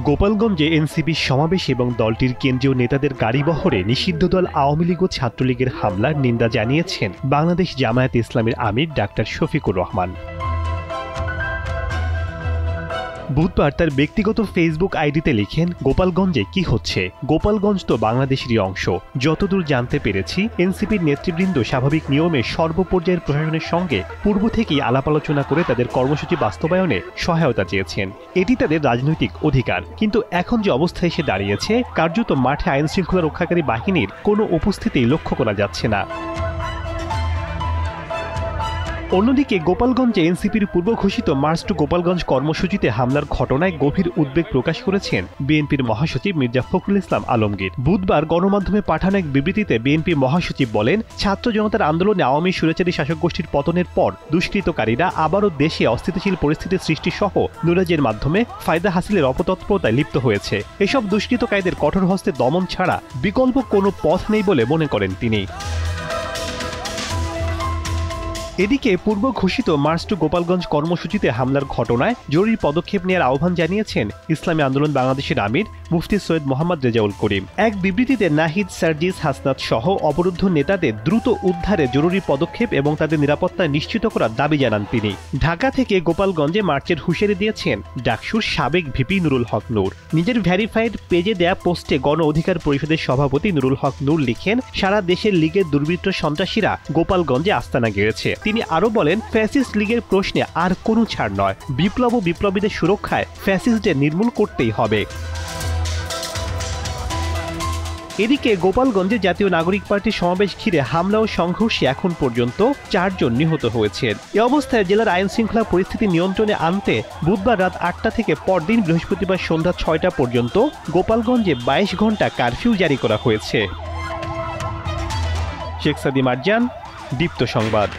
গোপালগঞ্জে এনসিপির সমাবেশ এবং দলটির কেন্দ্রীয় নেতাদের গাড়িবহরে নিষিদ্ধ দল আওয়ামী লীগ ও ছাত্রলীগের হামলার নিন্দা জানিয়েছেন বাংলাদেশ জামায়াত ইসলামীর আমির ডাক্তার শফিকুর রহমান। বুধবার তার ব্যক্তিগত ফেসবুক আইডিতে লিখেন, গোপালগঞ্জে কি হচ্ছে? গোপালগঞ্জ তো বাংলাদেশেরই অংশ। যতদূর জানতে পেরেছি, এনসিপির নেতৃবৃন্দ স্বাভাবিক নিয়মে সর্বপর্যায়ের প্রশাসনের সঙ্গে পূর্ব থেকেই আলাপ আলোচনা করে তাদের কর্মসূচি বাস্তবায়নে সহায়তা চেয়েছেন। এটি তাদের রাজনৈতিক অধিকার। কিন্তু এখন যে অবস্থা এসে দাঁড়িয়েছে, কার্যত মাঠে আইন শৃঙ্খলা রক্ষাকারী বাহিনীর কোনো উপস্থিতি লক্ষ্য করা যাচ্ছে না। অন্যদিকে গোপালগঞ্জে এনসিপির পূর্ব ঘোষিত মার্চ টু গোপালগঞ্জ কর্মসূচিতে হামলার ঘটনায় গভীর উদ্বেগ প্রকাশ করেছেন বিএনপির মহাসচিব মির্জা ফখরুল ইসলাম আলমগীর। বুধবার গণমাধ্যমে পাঠানো এক বিবৃতিতে বিএনপি মহাসচিব বলেন, ছাত্র জনতার আন্দোলনে আওয়ামী স্বৈরাচারী শাসক গোষ্ঠীর পতনের পর দুষ্কৃতকারীরা আবারও দেশে অস্থিতিশীল পরিস্থিতি সৃষ্টি সহ নুরাজের মাধ্যমে ফায়দা হাসিলের অপতৎপরতায় লিপ্ত হয়েছে। এসব দুষ্কৃতকারীদের কঠোর হস্তে দমন ছাড়া বিকল্প কোনো পথ নেই বলে মনে করেন তিনি। এদিকে পূর্ব ঘোষিত মার্চ টু গোপালগঞ্জ কর্মসূচিতে হামলার ঘটনায় জরুরি পদক্ষেপ নেওয়ার আহ্বান জানিয়েছেন ইসলামী আন্দোলন বাংলাদেশের আমির মুফতি সৈয়দ মোহাম্মদ রেজাউল করিম। এক বিবৃতিতে নাহিদ, সার্জিস, হাসনাত সহ অবরুদ্ধ নেতাদের দ্রুত উদ্ধারে জরুরি পদক্ষেপ এবং তাদের নিরাপত্তা নিশ্চিত করার দাবি জানান তিনি। ঢাকা থেকে গোপালগঞ্জে মার্চের হুঁশিয়ারি দিয়েছেন ডাকসুর সাবেক ভিপি নুরুল হক নূর। নিজের ভেরিফাইড পেজে দেয়া পোস্টে গণ অধিকার পরিষদের সভাপতি নুরুল হক নূর লিখেন, সারা দেশের লীগের দুর্বৃত্ত সন্ত্রাসীরা গোপালগঞ্জে আস্তানা গেড়েছে। তিনি আরো বলেন, ফ্যাসিস্ট লীগের প্রশ্নে আর কোনো ছাড় নয়। বিপ্লব ও বিপ্লবীদের সুরক্ষায় ফ্যাসিস্টদের নির্মূল করতেই হবে। এদিকে গোপালগঞ্জে জাতীয় নাগরিক পার্টির সমাবেশ ঘিরে হামলা ও সংঘর্ষে এখন পর্যন্ত 4 জন নিহত হয়েছেন। এ অবস্থায় জেলার আইন শৃঙ্খলা পরিস্থিতি নিয়ন্ত্রণে আনতে বুধবার রাত 8টা থেকে পরদিন বৃহস্পতিবার সন্ধ্যা 6টা পর্যন্ত গোপালগঞ্জে 22 ঘন্টা কারফিউ জারি করা হয়েছে। শেখ সাদি মারজান, দীপ্ত সংবাদ।